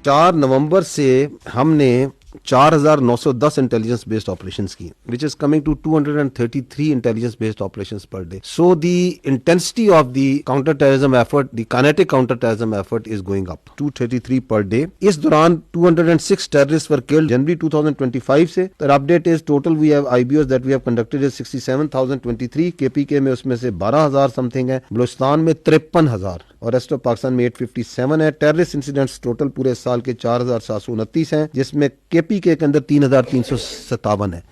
4 नवंबर से हमने 4,910 intelligence based operations की, which is coming to 233 intelligence based operations per day. So the intensity of the counter terrorism effort, the kinetic counter terrorism effort is going up. 233 per day. इस दौरान 206 terrorists were killed January 2025 से. The update is total we have IBOs that we have conducted is 67,023. KPK में उसमें से 12,000 something है, बलूचिस्तान में 53,000 और rest of Pakistan में 857 है. टेररिस्ट इंसिडेंट्स टोटल पूरे साल के 4,729 हैं, जिसमें केपीके के अंदर 3,357 है.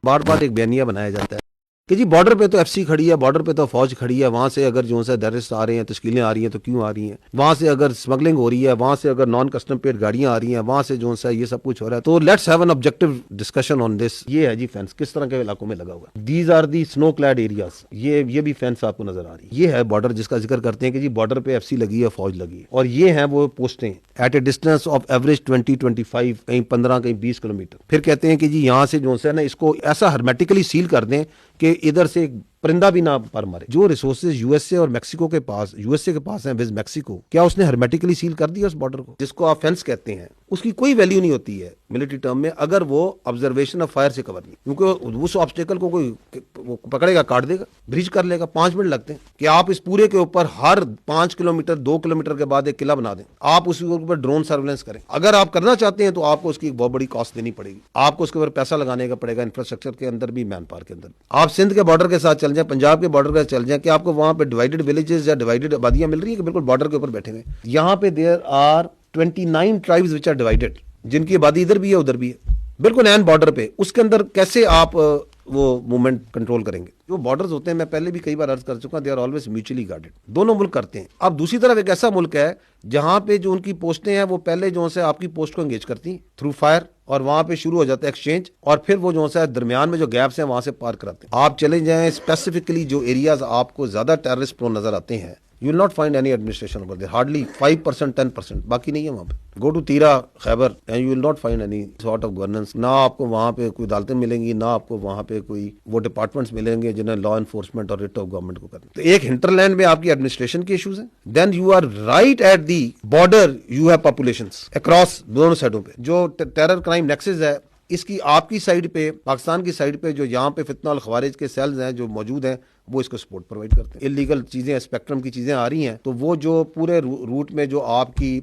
बार बार एक बयानिया बनाया जाता है कि जी बॉर्डर पे तो एफसी खड़ी है, बॉर्डर पे तो फौज खड़ी है, वहां से अगर जो है टेररिस्ट आ रहे हैं, तश्कीलें आ रही हैं तो क्यों आ रही हैं, वहां से अगर स्मगलिंग हो रही है, वहां से अगर नॉन कस्टम पेड गाड़ियां आ रही हैं, वहां से जो है ये सब कुछ हो रहा है. तो let's have an objective discussion on this. ये है जी फेंस किस तरह के इलाकों में लगा हुआ है. These are the snow clad areas. ये भी फेंस आपको नजर आ रही है. ये है बॉर्डर जिसका जिक्र करते हैं कि जी बॉर्डर पे एफसी लगी है, फौज लगी है, और ये है वो पोस्टें at a distance of average 20-25, कहीं 15, कहीं 20 किलोमीटर. फिर कहते हैं कि जी यहाँ से जो है ना इसको ऐसा हर्मेटिकली सील कर दें कि इधर से परिंदा भी ना पर मारे. जो रिसोर्सेज यूएसए और मैक्सिको के पास, यूएसए के पास हैं विद मैक्सिको, क्या उसने हर्मेटिकली सील कर दिया उस बॉर्डर को, जिसको आप फेंस कहते हैं? उसकी कोई वैल्यू नहीं होती है मिलिट्री टर्म में अगर वो ऑब्जर्वेशन ऑफ फायर से कवर नहीं, क्योंकि उस ऑब्स्टेकल को कोई वो पकड़ेगा, काट देगा, ब्रिज कर लेगा. 5 मिनट लगते हैं कि आप इस पूरे के ऊपर हर 5 किलोमीटर 2 किलोमीटर के बाद एक किला बना दें, आप उसके ऊपर ड्रोन सर्वेलेंस करें. अगर आप करना चाहते हैं तो आपको उसकी बहुत बड़ी कॉस्ट देनी पड़ेगी, आपको उसके ऊपर पैसा लगाने का पड़ेगा, इंफ्रास्ट्रक्चर के अंदर भी, मैन पावर के अंदर. आप सिंध के बॉर्डर के साथ चल जाए, पंजाब के बॉर्डर के साथ चल जाए, कि आपको वहां पे डिवाइडेड विलेजेस या डिवाइडेड आबादियां मिल रही है कि बिल्कुल बॉर्डर के ऊपर बैठे हुए. यहाँ पे there are 29 tribes which are divided, जिनकी आबादी इधर भी है उधर भी है, बिल्कुल एन बॉर्डर पे. उसके अंदर कैसे आप वो मूवमेंट कंट्रोल करेंगे? जो बॉर्डर्स होते हैं, मैं पहले भी कई बार अर्ज कर चुका, they are always mutually guarded. दोनों मुल्क करते हैं. अब दूसरी तरफ एक ऐसा मुल्क है जहां पे जो उनकी पोस्टें हैं वो पहले जो है आपकी पोस्ट को एंगेज करती हैं थ्रू फायर, और वहां पे शुरू हो जाता है एक्सचेंज, और फिर वो जो है दरमियान में जो गैप्स हैं वहां से पार कराते हैं. आप चले जाएं स्पेसिफिकली जो एरियाज आपको ज्यादा टेररिस्ट प्रोन नजर आते हैं, you will not find any administration over there, hardly 5%, 10%, बाकी नहीं है वहाँ पे. Go to तीरा, Khyber, and you will not find any sort of governance. ना आपको वहाँ पे कोई अदालतें मिलेंगी, ना आपको वहाँ पे कोई वो डिपार्टमेंट्स मिलेंगे जिन्हें लॉ एनफोर्समेंट और रिट ऑफ गवर्नमेंट को करना. तो एक हिंटरलैंड में आपकी एडमिनिस्ट्रेशन के इश्यूज हैं. Then you are right at the border, you have populations across दोनों साइडों पे. जो टेरर क्राइम नेक्सस है, इसकी आपकी साइड पे, पाकिस्तान की साइड पे जो यहाँ पे फितना और खवारिज के सेल्स हैं जो मौजूद हैं, वो इसको सपोर्ट प्रोवाइड करते हैं. इलीगल चीजें, स्पेक्ट्रम की चीजें आ रही हैं, तो वो जो पूरे रूट में जो आपकी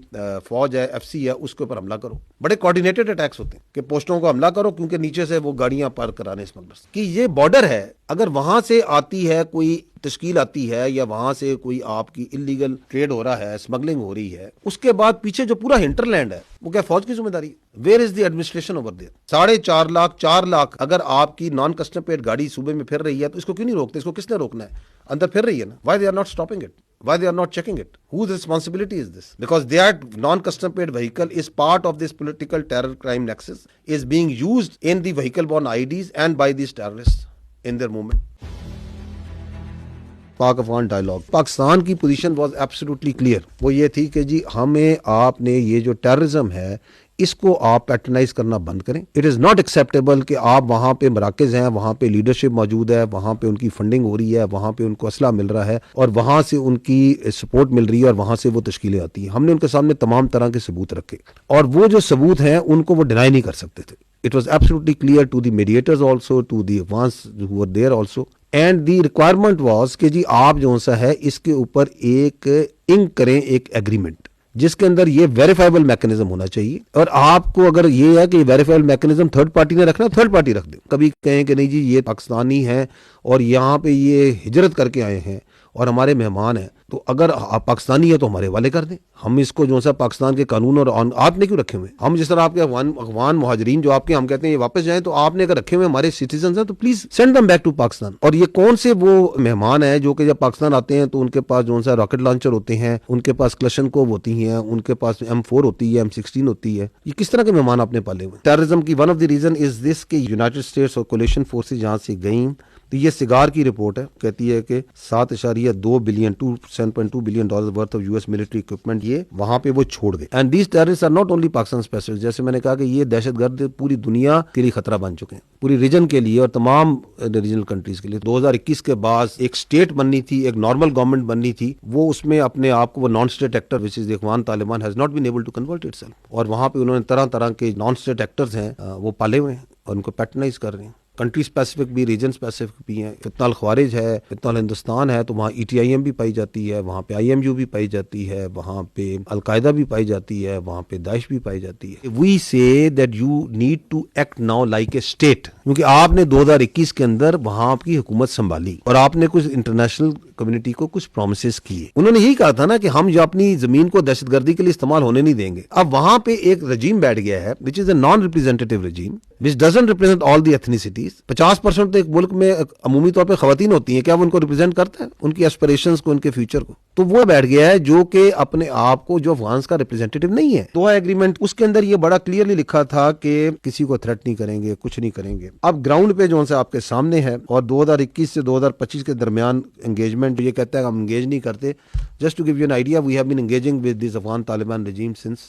फौज है, एफसी है, उसके ऊपर हमला करो. बड़े कोऑर्डिनेटेड अटैक्स होते हैं कि पोस्टों को हमला करो, क्योंकि नीचे से वो गाड़ियां पार कराने स्मगलर्स. कि ये बॉर्डर है, अगर वहां से आती है कोई तश्कील आती है, या वहां से कोई आपकी इलीगल ट्रेड हो रहा है, स्मगलिंग हो रही है, उसके बाद पीछे जो पूरा हिंटरलैंड है वो क्या फौज की जिम्मेदारी है? Where is the administration over there? 4.5 lakh 4 lakh अगर आपकी नॉन कस्टम पेड गाड़ी सूबे में फिर रही है, तो इसको क्यों नहीं रोकते? इसको किसने रोकना है? अंदर फिर रही है ना. Why they are not stopping it? Why they are not checking it? Whose responsibility is this? Because their non-custom paid vehicle is part of this political terror crime nexus, is being used in the vehicle-borne IDs and by these terrorists in their movement. पाक Afghan dialogue, Pakistan की position was absolutely clear. वो ये थी कि जी हमें, आपने ये जो टेररिज्म है इसको आप पैटर्नाइज करना बंद करें. इट इज़ नॉट एक्सेप्टेबल कि आप वहाँ पे मराकज़ हैं, वहाँ पे लीडरशिप मौजूद है, वहाँ पे उनकी फंडिंग हो रही है, वहाँ पे उनको असला मिल रहा है, और वहाँ से उनकी सपोर्ट मिल रही है, और वहाँ से वो तश्कीलें आती हैं. हमने उनके सामने तमाम तरह के सबूत रखे, और वो जो सबूत हैं उनको वो डिनाई नहीं कर सकते थे. It was absolutely clear to the mediators also, to the ones who were there also, and the requirement was कि जी आप जो सा है इसके ऊपर एक इंक करें, एक एग्रीमेंट, जिसके अंदर ये वेरीफाइबल मैकेनिज्म होना चाहिए. और आपको अगर ये है कि वेरीफाइबल मैकेनिज्म थर्ड पार्टी ने रखना, थर्ड पार्टी रख दे. कभी कहें कि नहीं जी ये पाकिस्तानी है और यहाँ पे ये हिजरत करके आए हैं और हमारे मेहमान हैं, तो अगर आप पाकिस्तानी है तो हमारे वाले कर दें. हम इसको जो सा पाकिस्तान के कानून और आपने क्यों रखे हुए? हम जिस तरह आपके अफगान मुहाजिरीन जो आपके, हम कहते हैं ये वापस जाएं, तो आपने अगर रखे हुए हमारे सिटीजन हैं तो please send them back to Pakistan. और ये कौन से वो मेहमान हैं जो कि जब पाकिस्तान आते हैं तो उनके पास जो सा रॉकेट लॉन्चर होते हैं, उनके पास क्लशनकोव होती हैं, उनके पास M4 होती है, M16 होती है. ये किस तरह के मेहमान आपने पाले हुए? टेररिज्म की one of the reason is this कि यूनाइटेड स्टेट्स और कोलिशन फोर्सेज जहां से गई, तो ये सिगार की रिपोर्ट है, कहती है कि 7.2 billion $7.2 billion worth of US military equipment ये वहां पे वो छोड़ गए। And these terrorist are not only Pakistan specific, जैसे मैंने कहा कि ये दहशतगर्द पूरी दुनिया के लिए खतरा बन चुके हैं, पूरी रीजन के लिए और तमाम रीजनल कंट्रीज के लिए। 2021 के बाद एक स्टेट बननी थी, एक नॉर्मल गवर्नमेंट बननी थी, वो उसमें अपने आप को वो non state actor which is Afghan Taliban has not been able to convert itself, और वहां पे उन्होंने तरह तरह के नॉन स्टेट एक्टर्स हैं वो पाले हुए हैं और उनको पैटर्नाइज कर रहे हैं। कंट्री स्पेसिफिक भी, रीजन स्पेसिफिक भी हैं। फितना अल ख्वारिज है, फितना अल हिंदुस्तान है, तो वहाँ ETIM भी पाई जाती है, वहाँ पे IMU भी पाई जाती है, वहाँ पे अलकायदा भी पाई जाती है, वहाँ पे दाइश भी पाई जाती है। We say that you need to act now like a state, क्योंकि आपने 2021 के अंदर वहाँ आपकी हुकूमत संभाली और आपने कुछ इंटरनेशनल कम्युनिटी को कुछ प्रोमिसेस किए। उन्होंने यही कहा था ना कि हम जो अपनी जमीन को दहशतगर्दी के लिए इस्तेमाल होने नहीं देंगे। अब वहां पे एक रजीम बैठ गया है which is a non representative regime which doesn't represent all the ethnicities. 50% तो एक मुल्क में अमूमी तौर पे खवातीन होती हैं, क्या वो उनको रिप्रेजेंट करते हैं, उनकी एस्पिरेशंस को, उनके फ्यूचर को? तो वो बैठ गया है जो कि अपने आप को जो अफगान का रिप्रेजेंटेटिव नहीं है। दोहा एग्रीमेंट, उसके अंदर ये बड़ा क्लियरली लिखा था कि किसी को थ्रेट नहीं करेंगे, कुछ नहीं करेंगे। अब ग्राउंड पे जो सा आपके सामने है और 2021 से 2025 के दरमियान एंगेजमेंट, ये कहता है हम एंगेज नहीं करते। Just to give you an idea, we have been engaging with this Afghan Taliban regime since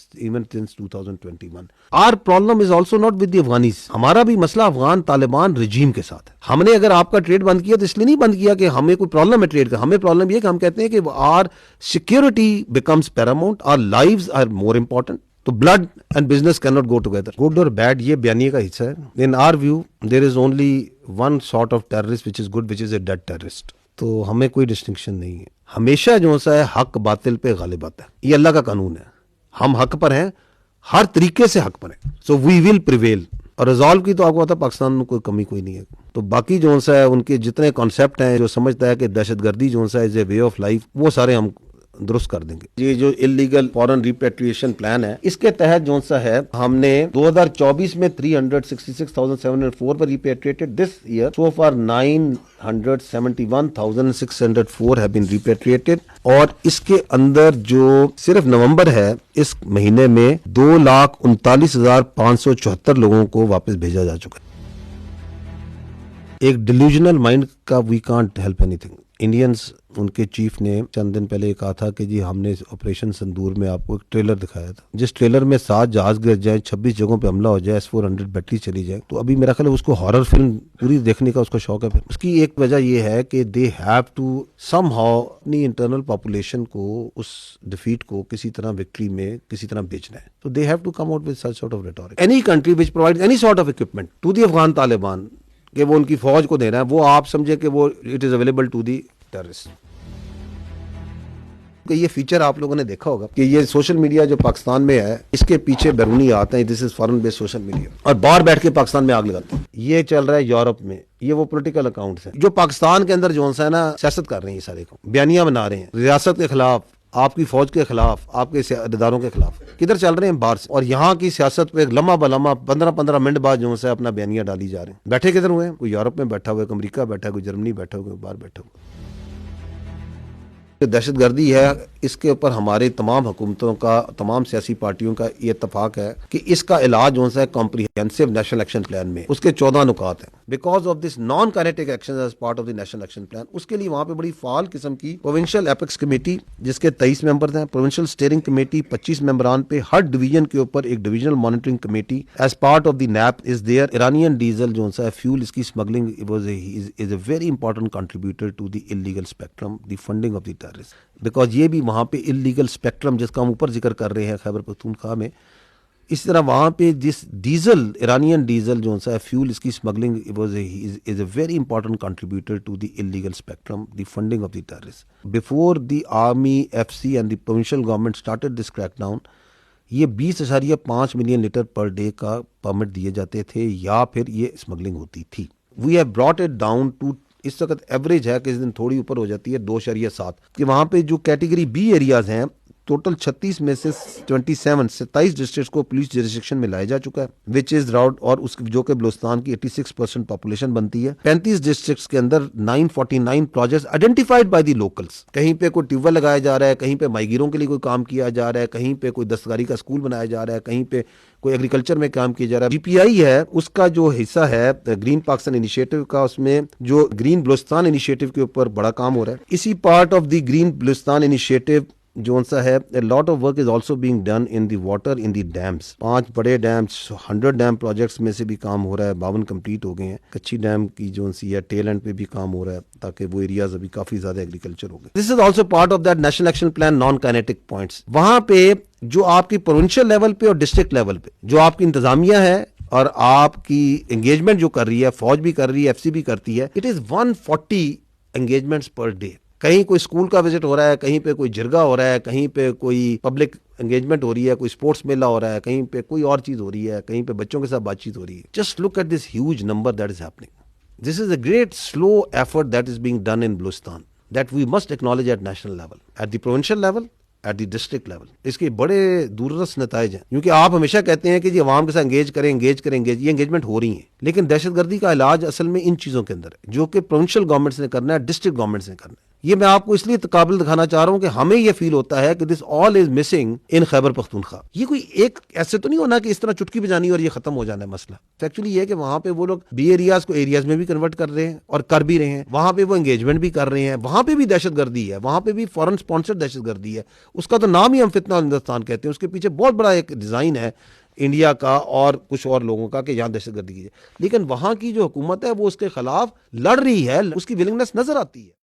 2021. Our problem is also not with the Afghanis. हमारा भी मसला अफगान तालिबान रजीम के साथ है। हमने अगर आपका ट्रेड बंद किया तो इसलिए नहीं बंद किया कि हमें कोई प्रॉब्लम है ट्रेड का, हमें प्रॉब्लम ये कि हम कहते हैं कि our security becomes paramount, our lives are more important. तो blood and business can not go together. Good और बैड ये बयानिए का हिस्सा है। In our view there is only one sort of terrorist which is good, which is a dead terrorist. तो हमें कोई डिस्टिंक्शन नहीं है। हमेशा जो सा है हक बातिल पे गालिब आता है, ये अल्लाह का कानून है। हम हक पर हैं, हर तरीके से हक पर हैं। So we will prevail. और रिजॉल्व की तो आपको पता है पाकिस्तान में कोई कमी कोई नहीं है। तो बाकी जो सा है उनके जितने कॉन्सेप्ट हैं, जो समझता है कि दहशतगर्दी जो सा है is a way of life, वो सारे हम दुरुस्त कर देंगे। ये जो इलीगल फॉरेन रिपेट्रिएशन प्लान है, इसके तहत जो सा है हमने 2024 में 366,704 पर repatriated. This year so far 971,604 have been repatriated. और इसके अंदर जो सिर्फ नवंबर है, इस महीने में 2,39,574 लोगों को वापस भेजा जा चुका है। एक डिल्यूजनल माइंड का we can't help anything. Indians, उनके चीफ ने चंद दिन पहले कहा था कि जी हमने ऑपरेशन संदूर में आपको एक ट्रेलर दिखाया था, जिस ट्रेलर में 7 जहाज गिर जाए, 26 जगहों पे हमला हो जाए, S-400 बैटरी चली जाए। तो अभी मेरा ख्याल है उसको हॉरर फिल्म पूरी देखने का उसका शौक है। फिर उसकी एक वजह यह है कि दे हैव टू समहाउ अपनी इंटरनल पॉपुलेशन को, उस डिफीट को किसी तरह विक्ट्री में किसी तरह बेचना है। तो they have to come out with such sort of rhetoric. Any country which provide any sort of equipment to the Afghan Taliban, कि वो उनकी फौज को देना है, वो आप समझे कि वो it is available to the terrorist. ये फीचर आप लोगों ने देखा होगा कि ये सोशल मीडिया जो पाकिस्तान में है, इसके पीछे बैरूनी आते हैं, this is foreign based social media, और बाहर बैठ के पाकिस्तान में आग लगाते हैं। ये चल रहा है यूरोप में, ये वो पॉलिटिकल अकाउंट्स हैं जो पाकिस्तान के अंदर जो है ना सियासत कर रहे हैं, ये सारे को बयानियां बना रहे हैं रियासत के खिलाफ, आपकी फौज के खिलाफ, आपके इदारों के खिलाफ। किधर चल रहे हैं? बाहर से। और यहाँ की सियासत पे लम्हा बलम्हा 15-15 मिनट बाद जो है अपना बयानिया डाली जा रहे हैं। बैठे किधर हुए हैं? कोई यूरोप में बैठा हुआ है, कोई अमेरिका बैठा है, कोई जर्मनी बैठा हुआ है, कोई बाहर बैठा हुआ है। दहशतगर्दी है, इसके ऊपर हमारे तमाम हुकूमतों का, तमाम सियासी पार्टियों का ये इत्तेफाक है कि इसका इलाज जो है कॉम्प्रिहेंसिव नेशनल एक्शन प्लान में, उसके 14 नुकात हैं। Because of this non kinetic action as part of the national action plan, उसके लिए वहां पे बड़ी फाल किस्म की प्रोविंशियल एपेक्स कमेटी, जिसके 23 मेंबर हैं, प्रोविंशियल स्टीयरिंग कमेटी 25 मेंबरान पे, हर डिवीजन के ऊपर एक divisional monitoring committee as part of the NAP is there. Iranian diesel जो है फ्यूल, इसकी smuggling is a very important contributor to the illegal spectrum, the funding of the terrorist. Because ये भी वहाँ पे इलीगल स्पेक्ट्रम जिसका हम ऊपर जिक्र कर रहे हैं खैबर पख्तूनख्वा में, इस तरह वहाँ पे जिस डीजल, ईरानियन डीजल जो है फ्यूल, इसकी smuggling is a very important contributor to the illegal spectrum, the funding of the terrorist. Before the army, FC and the provincial government started this crackdown, ये 20.5 मिलियन लीटर पर डे का permit दिए जाते थे या फिर ये smuggling होती थी। We have brought it down to, इस वक्त एवरेज है कि इस दिन थोड़ी ऊपर हो जाती है 2.7, कि वहां पे जो कैटेगरी B एरियाज हैं टोटल 36 में से 27 डिस्ट्रिक्ट को पुलिस जुरिसडिक्शन में लाया जा चुका है, विच इज राउट, और उस जो कि बलूचिस्तान की 86% पॉपुलेशन बनती है। 35 डिस्ट्रिक्ट्स के अंदर 949 projects identified by the locals. कहीं पे कोई ट्यूबवेल लगाया जा रहा है, कहीं पे माइग्रों के लिए कोई काम किया जा रहा है, कहीं पे कोई दस्तकारी का स्कूल बनाया जा रहा है, कहीं पे कोई एग्रीकल्चर में काम किया जा रहा है। जीपीआई है, उसका जो हिस्सा है ग्रीन पाकिस्तान इनिशिएटिव का, उसमें जो ग्रीन बलूचिस्तान इनिशिएटिव के ऊपर बड़ा काम हो रहा है। इसी part of the green Balochistan initiative जो सा है, a lot of work is also being done in the water in the dams। 5 बड़े डैम्स, 100 डैम प्रोजेक्ट्स में से भी काम हो रहा है, 52 कंप्लीट हो गए हैं। कच्ची डैम की जो सी है टेल एंड पे भी काम हो रहा है, ताकि वो एरियाज अभी काफी ज्यादा एग्रीकल्चर हो गए। This is also part of that national action plan non kinetic points. वहां पे जो आपकी प्रोविंशियल लेवल पे और डिस्ट्रिक्ट लेवल पे जो आपकी इंतजामिया है और आपकी एंगेजमेंट जो कर रही है, फौज भी कर रही है, एफसी भी करती है, it is 140 engagements per day. कहीं कोई स्कूल का विजिट हो रहा है, कहीं पे कोई जिरगा हो रहा है, कहीं पे कोई पब्लिक एंगेजमेंट हो रही है, कोई स्पोर्ट्स मेला हो रहा है, कहीं पे कोई और चीज हो रही है, कहीं पे बच्चों के साथ बातचीत हो रही है। Just look at this huge number that is happening. This is a great slow effort that is being done in Balochistan that we must acknowledge at national level, at the provincial level, at the district level. इसके बड़े दूरदर्श नताइज हैं, क्योंकि आप हमेशा कहते हैं कि जी अवाम के साथ एंगेज करें, ये एंगेजमेंट हो रही है, लेकिन दहशतगर्दी का इलाज असल में इन चीजों के अंदर है, जो कि प्रोविंशियल गवर्नमेंट्स ने करना है, डिस्ट्रिक्ट गवर्नमेंट्स ने करना है। ये मैं आपको इसलिए काबिल दिखाना चाह रहा हूं कि हमें ये फील होता है कि this all is missing in Khyber Pakhtunkhwa. ये कोई एक ऐसे तो नहीं होना कि इस तरह चुटकी बजानी और ये खत्म हो जाना है मसला। एक्चुअली ये है कि वहां पे वो लोग बी एरियाज को एरियाज में भी कन्वर्ट कर रहे हैं और कर भी रहे हैं, वहां पे वो एंगेजमेंट भी कर रहे हैं, वहां पे भी दहशतगर्दी है, वहां पे भी फॉरेन स्पॉन्सर्ड दहशतगर्दी है। उसका तो नाम ही हम फितना हिंदुस्तान कहते हैं, उसके पीछे बहुत बड़ा एक डिजाइन है इंडिया का और कुछ और लोगों का कि यहाँ दहशतगर्दी की जाए, लेकिन वहां की जो हुकूमत है वो उसके खिलाफ लड़ रही है, उसकी विलिंगनेस नजर आती है।